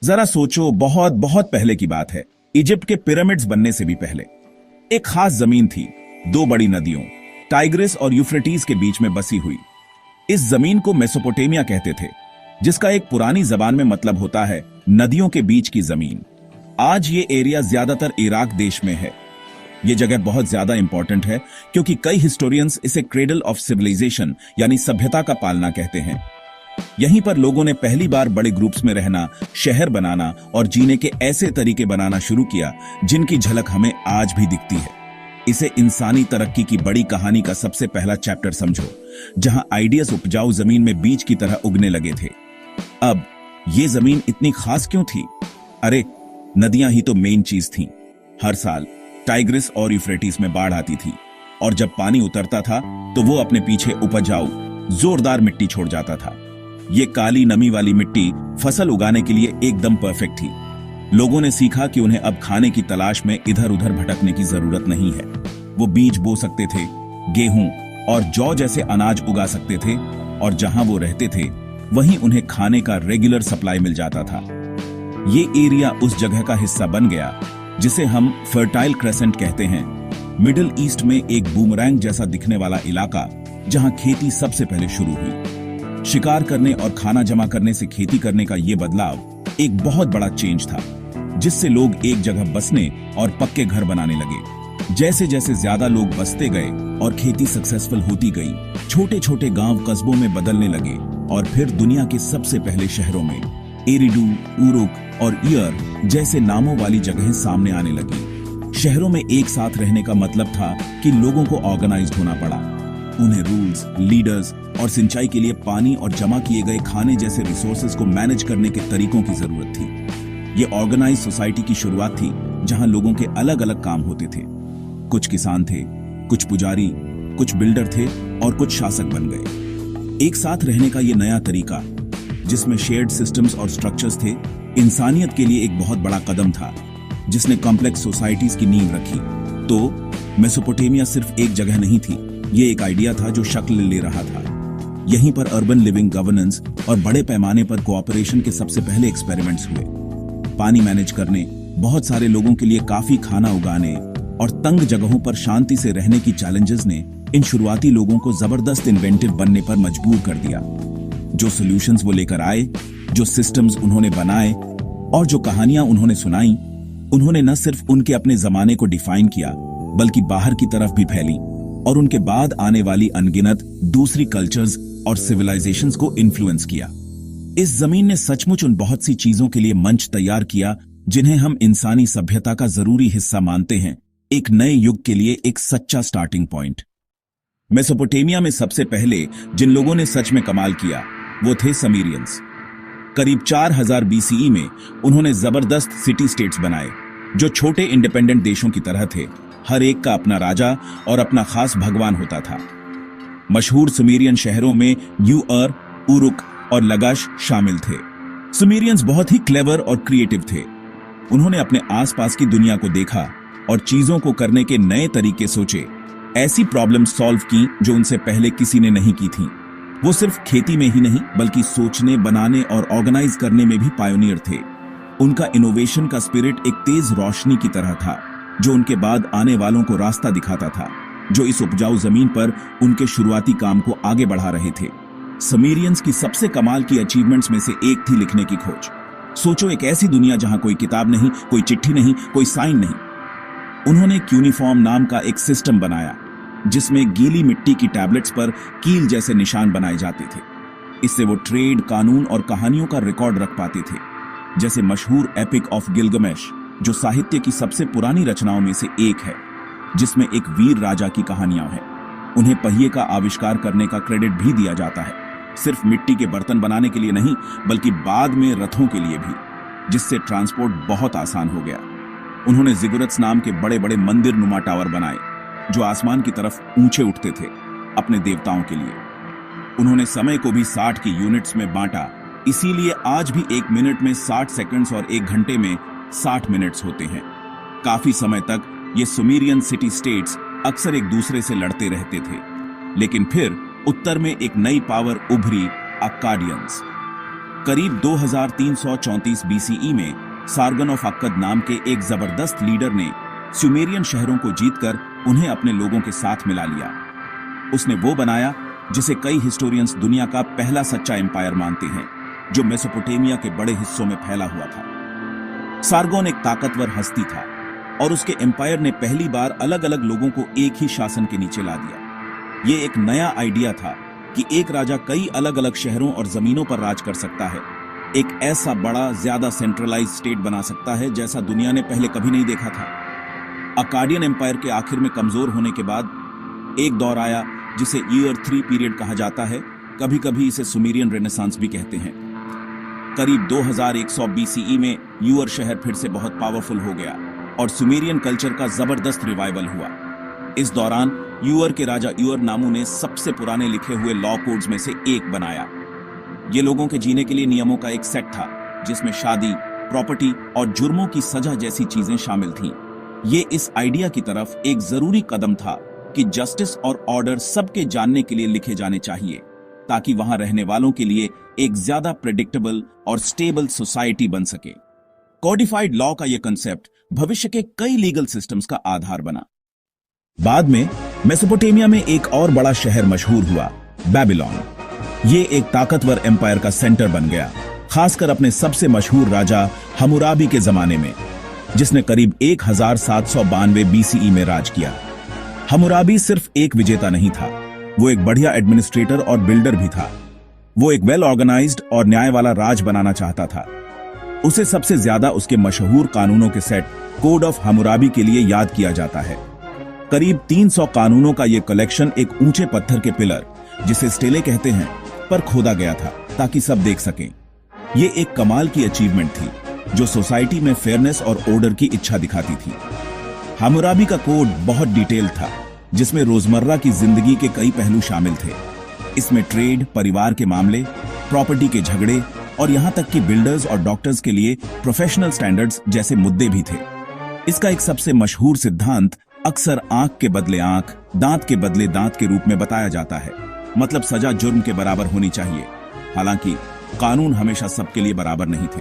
जरा सोचो, बहुत बहुत पहले की बात है। इजिप्ट के पिरामिड्स बनने से भी पहले एक खास जमीन थी, दो बड़ी नदियों टाइग्रिस और यूफ्रेटीज के बीच में बसी हुई। इस जमीन को मेसोपोटामिया कहते थे, जिसका एक पुरानी जबान में मतलब होता है नदियों के बीच की जमीन। आज ये एरिया ज्यादातर इराक देश में है। ये जगह बहुत ज्यादा इंपॉर्टेंट है क्योंकि कई हिस्टोरियंस इसे क्रेडल ऑफ सिविलाइजेशन यानी सभ्यता का पालना कहते हैं। यहीं पर लोगों ने पहली बार बड़े ग्रुप्स में रहना, शहर बनाना और जीने के ऐसे तरीके बनाना शुरू किया जिनकी झलक हमें आज भी दिखती है। इसे इंसानी तरक्की की बड़ी कहानी का सबसे पहला चैप्टर समझो, जहां आइडियाज उपजाऊ जमीन में बीज की तरह उगने लगे थे। अब ये जमीन इतनी खास क्यों थी? अरे, नदियां ही तो मेन चीज थीं। हर साल टाइग्रिस और यूफ्रेटिस में बाढ़ आती थी और जब पानी उतरता था तो वो अपने पीछे उपजाऊ जोरदार मिट्टी छोड़ जाता था। ये काली नमी वाली मिट्टी फसल उगाने के लिए एकदम परफेक्ट थी। लोगों ने सीखा कि उन्हें अब खाने की तलाश में इधर उधर भटकने की जरूरत नहीं है। वो बीज बो सकते थे, गेहूं और जौ जैसे अनाज उगा सकते थे और जहां वो रहते थे वहीं उन्हें खाने का रेगुलर सप्लाई मिल जाता था। ये एरिया उस जगह का हिस्सा बन गया जिसे हम फर्टाइल क्रेसेंट कहते हैं, मिडिल ईस्ट में एक बूमरैंग जैसा दिखने वाला इलाका जहां खेती सबसे पहले शुरू हुई। शिकार करने और खाना जमा करने से खेती करने का यह बदलाव एक बहुत बड़ा चेंज था, जिससे लोग एक जगह बसने और पक्के घर बनाने लगे। जैसे जैसे ज्यादा लोग बसते गए और खेती सक्सेसफुल होती गई, छोटे छोटे गांव कस्बों में बदलने लगे और फिर दुनिया के सबसे पहले शहरों में एरिडू, उरुक और ईयर जैसे नामों वाली जगहें सामने आने लगी। शहरों में एक साथ रहने का मतलब था कि लोगों को ऑर्गेनाइज्ड होना पड़ा। उन्हें रूल्स, लीडर्स और सिंचाई के लिए पानी और जमा किए गए खाने जैसे रिसोर्सेज को मैनेज करने के तरीकों की जरूरत थी। ये ऑर्गेनाइज सोसाइटी की शुरुआत थी जहां लोगों के अलग अलग काम होते थे। कुछ किसान थे, कुछ पुजारी, कुछ बिल्डर थे और कुछ शासक बन गए। एक साथ रहने का ये नया तरीका, जिसमें शेयर्ड सिस्टम्स और स्ट्रक्चर्स थे, इंसानियत के लिए एक बहुत बड़ा कदम था जिसने कॉम्प्लेक्स सोसाइटीज की नींव रखी। तो मेसोपोटामिया सिर्फ एक जगह नहीं थी, ये एक आइडिया था जो शक्ल ले रहा था। यहीं पर अर्बन लिविंग, गवर्नेंस और बड़े पैमाने पर कोऑपरेशन के सबसे पहले एक्सपेरिमेंट्स हुए। पानी मैनेज करने, बहुत सारे लोगों के लिए काफी खाना उगाने और तंग जगहों पर शांति से रहने की चैलेंजेस ने इन शुरुआती लोगों को जबरदस्त इन्वेंटिव बनने पर मजबूर कर दिया। जो सॉल्यूशंस वो लेकर आए, जो सिस्टम्स उन्होंने बनाए और जो कहानियां उन्होंने सुनाई, उन्होंने न सिर्फ उनके अपने जमाने को डिफाइन किया बल्कि बाहर की तरफ भी फैली और उनके बाद आने वाली अनगिनत दूसरी कल्चर्स और सिविलाइजेशंस को इन्फ्लुएंस किया। इस जमीन ने सचमुच उन बहुत सी चीजों के लिए मंच तैयार किया जिन्हें हम इंसानी सभ्यता का जरूरी हिस्सा मानते हैं, एक नए युग के लिए एक सच्चा स्टार्टिंग पॉइंट। मेसोपोटामिया में सबसे पहले जिन लोगों ने सच में कमाल किया वो थे समीरियंस। करीब 4000 बीसीई में उन्होंने जबरदस्त सिटी स्टेट्स बनाए जो छोटे इंडिपेंडेंट देशों की तरह थे। हर एक का अपना राजा और अपना खास भगवान होता था। मशहूर सुमेरियन शहरों में यूअर, उरुक और लगाश शामिल थे। सुमेरियंस बहुत ही क्लेवर और क्रिएटिव थे। उन्होंने अपने आसपास की दुनिया को देखा और चीजों को करने के नए तरीके सोचे, ऐसी प्रॉब्लम सॉल्व की जो उनसे पहले किसी ने नहीं की थी। वो सिर्फ खेती में ही नहीं बल्कि सोचने, बनाने और ऑर्गेनाइज करने में भी पायोनियर थे। उनका इनोवेशन का स्पिरिट एक तेज रोशनी की तरह था जो उनके बाद आने वालों को रास्ता दिखाता था, जो इस उपजाऊ जमीन पर उनके शुरुआती काम को आगे बढ़ा रहे थे। समीरियंस की सबसे कमाल की अचीवमेंट्स में से एक थी लिखने की खोज। सोचो, एक ऐसी दुनिया जहां कोई किताब नहीं, कोई चिट्ठी नहीं, कोई साइन नहीं। उन्होंने क्यूनिफॉर्म नाम का एक सिस्टम बनाया जिसमें गीली मिट्टी की टैबलेट्स पर कील जैसे निशान बनाए जाते थे। इससे वो ट्रेड, कानून और कहानियों का रिकॉर्ड रख पाते थे, जैसे मशहूर एपिक ऑफ गिलगमेश, जो साहित्य की सबसे पुरानी रचनाओं में से एक है, जिसमें एक वीर राजा की कहानियां हैं। उन्हें पहिए का आविष्कार करने का क्रेडिट भी दिया जाता है, सिर्फ मिट्टी के बर्तन बनाने के लिए नहीं बल्कि बाद में रथों के लिए भी, जिससे ट्रांसपोर्ट बहुत आसान हो गया। उन्होंने जिगुरत्स नाम के बड़े बड़े मंदिर नुमा टावर बनाए जो आसमान की तरफ ऊंचे उठते थे अपने देवताओं के लिए। उन्होंने समय को भी 60 की यूनिट्स में बांटा, इसीलिए आज भी 1 मिनट में 60 सेकंड्स और 1 घंटे में 60 मिनट्स होते हैं। काफी समय तक ये सुमेरियन सिटी स्टेट्स अक्सर एक दूसरे से लड़ते रहते थे, लेकिन फिर उत्तर में एक नई पावर उभरी, अक्काडियंस। करीब 2334 बीसीई में सार्गन ऑफ अक्कद नाम के एक जबरदस्त लीडर ने सुमेरियन शहरों को जीतकर उन्हें अपने लोगों के साथ मिला लिया। उसने वो बनाया जिसे कई हिस्टोरियंस दुनिया का पहला सच्चा एम्पायर मानते हैं, जो मेसोपोटामिया के बड़े हिस्सों में फैला हुआ था। सार्गोन एक ताकतवर हस्ती था और उसके एम्पायर ने पहली बार अलग अलग लोगों को एक ही शासन के नीचे ला दिया। ये एक नया आइडिया था कि एक राजा कई अलग अलग शहरों और जमीनों पर राज कर सकता है, एक ऐसा बड़ा ज्यादा सेंट्रलाइज स्टेट बना सकता है जैसा दुनिया ने पहले कभी नहीं देखा था। अकाडियन एम्पायर के आखिर में कमजोर होने के बाद एक दौर आया जिसे ईयर 3 पीरियड कहा जाता है, कभी कभी इसे सुमेरियन रेनेसांस भी कहते हैं। करीब 2100 बीसीई में यूअर शहर फिर से बहुत पावरफुल हो गया और सुमेरियन कल्चर का जबरदस्त रिवाइवल हुआ। इस दौरान यूअर के राजा यूअर नामू ने सबसे पुराने लिखे हुए लॉ कोड्स में से एक बनाया। ये लोगों के जीने के लिए नियमों का एक सेट था जिसमें शादी, प्रॉपर्टी और जुर्मों की सजा जैसी चीजें शामिल थीं। ये इस आइडिया की तरफ एक जरूरी कदम था कि जस्टिस और ऑर्डर सबके जानने के लिए लिखे जाने चाहिए, ताकि वहां रहने वालों के लिए एक ज्यादा प्रेडिक्टेबल और स्टेबल सोसाइटी बन सके। कोडिफाइड लॉ का यह कंसेप्ट भविष्य के कई लीगल सिस्टम्स का आधार बना। बाद में मेसोपोटामिया में एक और बड़ा शहर मशहूर हुआ, बेबीलोन। ये एक ताकतवर एम्पायर का सेंटर बन गया, खासकर अपने सबसे मशहूर राजा हम्मुराबी के जमाने में, जिसने करीब 1792 बीसीई में राज किया। हम्मुराबी सिर्फ एक विजेता नहीं था, वो एक बढ़िया एडमिनिस्ट्रेटर और बिल्डर भी था। वो एक वेल ऑर्गेनाइज्ड और न्याय वाला राज बनाना चाहता था। उसे सबसे ज्यादा उसके मशहूर कानूनों के सेट कोड ऑफ हम्मुराबी के लिए याद किया जाता है। करीब 300 कानूनों का यह कलेक्शन एक ऊंचे पत्थर के पिलर, जिसे स्टेले कहते हैं, पर खोदा गया था ताकि सब देख सकें। यह एक कमाल की अचीवमेंट थी जो सोसाइटी में फेयरनेस और ऑर्डर की इच्छा दिखाती थी। हम्मुराबी का कोड बहुत डिटेल था, जिसमें रोजमर्रा की जिंदगी के कई पहलू शामिल थे। इसमें ट्रेड, परिवार के मामले, प्रॉपर्टी के झगड़े और यहां तक कि बिल्डर्स और डॉक्टर्स के लिए प्रोफेशनल स्टैंडर्ड्स जैसे मुद्दे भी थे। इसका एक सबसे मशहूर सिद्धांत अक्सर आंख के बदले आंख, दांत के बदले दांत के रूप में बताया जाता है। मतलब सजा जुर्म के बराबर होनी चाहिए। हालांकि कानून हमेशा सबके लिए बराबर नहीं थे।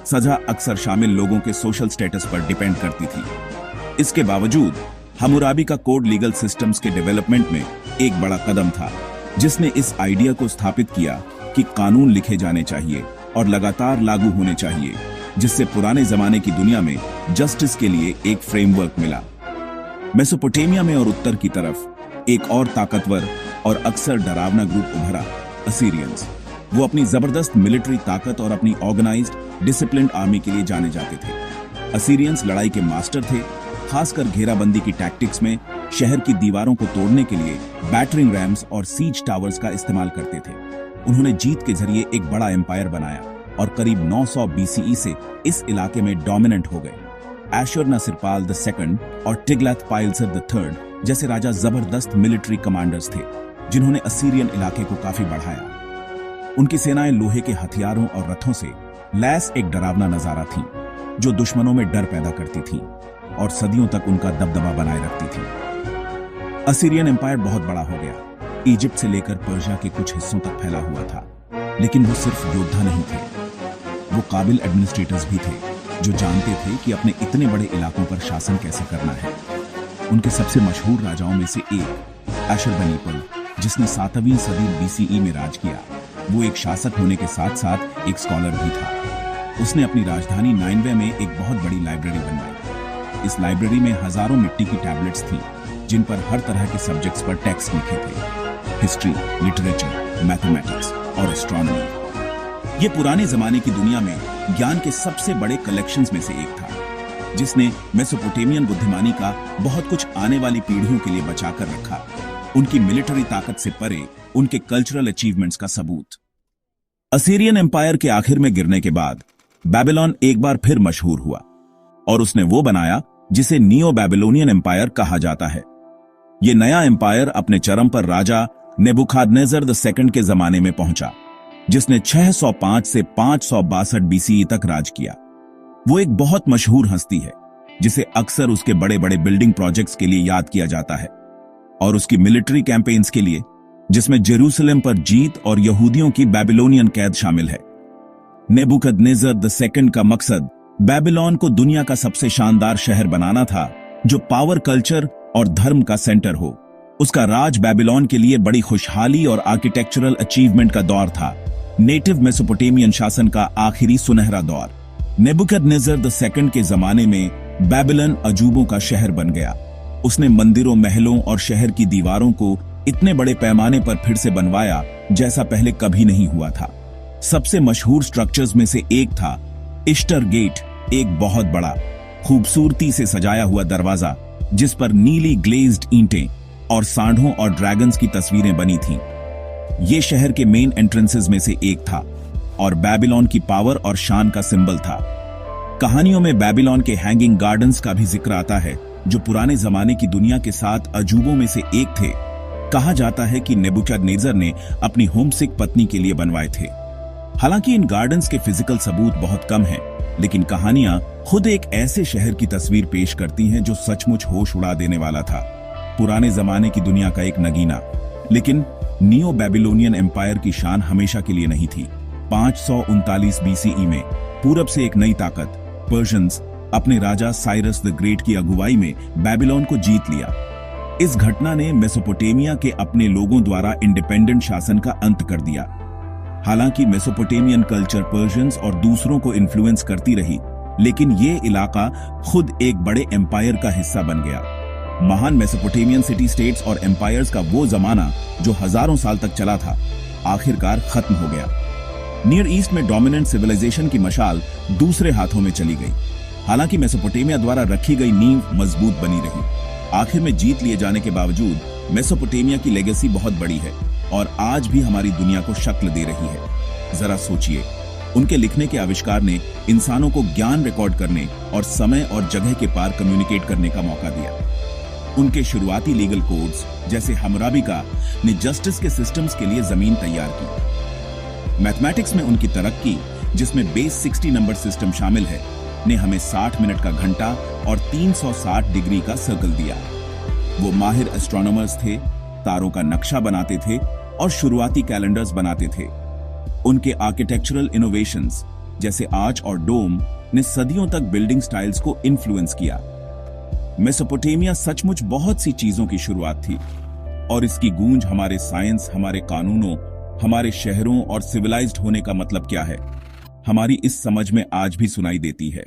सजा अक्सर शामिल लोगों के सोशल स्टेटस पर डिपेंड करती थी। इसके बावजूद हम्मुराबी का कोड लीगल सिस्टम्स के डेवलपमेंट में एक बड़ा कदम था, जिसने इस आइडिया को स्थापित किया कि कानून लिखे जाने चाहिए और लगातार लागू होने चाहिए, जिससे पुराने जमाने की दुनिया में जस्टिस के लिए एक फ्रेमवर्क मिला। मेसोपोटामिया में और उत्तर की तरफ एक और ताकतवर और अक्सर डरावना ग्रुप उभरा, असीरियंस। वो अपनी जबरदस्त मिलिट्री ताकत और अपनी ऑर्गेनाइज्ड डिसिप्लिन्ड आर्मी के लिए जाने जाते थे। असीरियंस लड़ाई के मास्टर थे, खासकर घेराबंदी की टैक्टिक्स में शहर की दीवारों को तोड़ने के लिए बैटरिंग रैम्स और सीज टावर्स का इस्तेमाल करते थे। उन्होंने जीत के जरिए एक बड़ा एम्पायर बनाया और करीब 900 बीसीई से इस इलाके में डोमिनेंट हो गए। एशुरनासिरपाल II और टिग्लैथ-पाइलेसर III जैसे राजा जबरदस्त मिलिट्री कमांडर्स थे, जिन्होंने असीरियन इलाके को काफी बढ़ाया। उनकी सेनाएं लोहे के हथियारों और रथों से लैस एक डरावना नजारा थी, जो दुश्मनों में डर पैदा करती थी और सदियों तक उनका दबदबा बनाए रखती थी। असीरियन एम्पायर बहुत बड़ा हो गया, इजिप्ट से लेकर पर्शिया के कुछ हिस्सों तक फैला हुआ था। लेकिन वो सिर्फ योद्धा नहीं थे, वो काबिल एडमिनिस्ट्रेटर्स भी थे, जो जानते थे कि अपने इतने बड़े इलाकों पर शासन कैसे करना है। उनके सबसे मशहूर राजाओं में से एक एशरबनीपल, जिसने 7वीं सदी बीसीई में राज किया, वो एक शासक होने के साथ साथ एक स्कॉलर भी था। उसने अपनी राजधानी नाइनवे में एक बहुत बड़ी लाइब्रेरी बनवाई। इस लाइब्रेरी में हजारों मिट्टी की टैबलेट्स थी, जिन पर हर तरह के सब्जेक्ट्स पर टेक्स्ट लिखे थे, हिस्ट्री, लिटरेचर, मैथमेटिक्स और एस्ट्रोनॉमी। ये पुराने जमाने की दुनिया में ज्ञान के सबसे बड़े कलेक्शंस में से एक था, जिसने मेसोपोटामियन बुद्धिमानी का बहुत कुछ आने वाली पीढ़ियों के लिए बचाकर रखा। उनकी मिलिट्री ताकत से परे उनके कल्चरल अचीवमेंट्स का सबूत। असीरियन एम्पायर के आखिर में गिरने के बाद बेबीलोन एक बार फिर मशहूर हुआ और उसने वो बनाया जिसे नियो बेबीलोनियन एम्पायर कहा जाता है। ये नया एम्पायर अपने चरम पर राजा नेबुखादनेजर II के जमाने में पहुंचा, जिसने 605 से 562 बीसीई तक राज किया। वो एक बहुत मशहूर हस्ती है, जिसे अक्सर उसके बड़े बड़े बिल्डिंग प्रोजेक्ट्स के लिए याद किया जाता है और उसकी मिलिट्री कैंपेन्स के लिए, जिसमें जेरूसलम पर जीत और यहूदियों की बेबीलोनियन कैद शामिल है। नेबुकदनेस्सर द सेकंड का मकसद बेबीलोन को दुनिया का सबसे शानदार शहर बनाना था, जो पावर, कल्चर और धर्म का सेंटर हो। उसका राज बेबीलोन के लिए बड़ी खुशहाली और आर्किटेक्चरल अचीवमेंट का दौर था, नेटिव मेसोपोटामियन शासन का आखिरी सुनहरा दौर। नेबुकदनेस्सर द सेकंड के जमाने में बेबीलोन अजूबों का शहर बन गया। उसने मंदिरों, महलों और शहर की दीवारों को इतने बड़े पैमाने पर फिर से बनवाया जैसा पहले कभी नहीं हुआ था। सबसे मशहूर स्ट्रक्चर्स में से एक था इस्टर गेट, एक बहुत बड़ा, खूबसूरती से सजाया हुआ दरवाजा जिस पर नीली ग्लेज्ड ईंटें और सांडों और ड्रैगन्स की तस्वीरें बनी थीं। यह शहर के मेन एंट्रेंसेस में से एक था और बेबीलोन की पावर और शान का सिंबल था। कहानियों में बेबीलोन के हैंगिंग गार्डन्स का भी जिक्र आता है, जो पुराने जमाने की दुनिया के 7 अजूबों में से एक थे। कहा जाता है कि नेबुकदनेस्सर ने अपनी होमसिक पत्नी के लिए बनवाए थे। हालांकि इन गार्डन्स के फिजिकल सबूत बहुत कम हैं, लेकिन कहानियां खुद एक ऐसे शहर की तस्वीर पेश करती हैं जो सचमुच होश उड़ा देने वाला था। पुराने जमाने की दुनिया का एक नगीना। लेकिन नियो बेबीलोनियन एम्पायर की शान हमेशा के लिए नहीं थी। 539 बीसीई में पूरब से एक नई ताकत, पर्शियंस, अपने राजा साइरस द ग्रेट की अगुवाई में बेबीलोन को जीत लिया। इस घटना ने मेसोपोटामिया के अपने लोगों द्वारा इंडिपेंडेंट शासन का अंत कर दिया। हालांकि मेसोपोटामियन कल्चर पर्शियंस और दूसरों को इन्फ्लुएंस करती रही, लेकिन ये इलाका खुद एक बड़े एम्पायर का हिस्सा बन गया। महान मेसोपोटामियन सिटी स्टेट्स और एम्पायर्स का वो जमाना जो हजारों साल तक चला था, आखिरकार खत्म हो गया। नियर ईस्ट में डोमिनेंट सिविलाइजेशन की मशाल दूसरे हाथों में चली गई। हालांकि मेसोपोटामिया द्वारा रखी गई नींव मजबूत बनी रही। आखिर में जीत लिए जाने के बावजूद मेसोपोटामिया की लेगेसी बहुत बड़ी है और आज भी हमारी दुनिया को शक्ल दे रही है। जरा सोचिए, उनके लिखने के आविष्कार ने इंसानों को ज्ञान रिकॉर्ड करने और समय और जगह के पार कम्युनिकेट करने का मौका दिया। उनके शुरुआती लीगल कोड्स जैसे हम्मुराबी का ने जस्टिस के सिस्टम्स के लिए जमीन तैयार की। मैथमेटिक्स में उनकी तरक्की, जिसमें बेस 60 नंबर सिस्टम शामिल है, ने हमें 60 मिनट का घंटा और 360 डिग्री का सर्कल दिया। वो माहिर एस्ट्रोनॉमर्स थे, तारों का नक्शा बनाते थे और शुरुआती कैलेंडर्स बनाते थे। उनके आर्किटेक्चरल इनोवेशंस जैसे आर्च और डोम ने सदियों तक बिल्डिंग स्टाइल्स को इन्फ्लुएंस किया। मेसोपोटामिया सचमुच बहुत सी चीजों की शुरुआत थी और इसकी गूंज हमारे साइंस, हमारे कानूनों, हमारे शहरों और सिविलाइज्ड होने का मतलब क्या है, हमारी इस समझ में आज भी सुनाई देती है।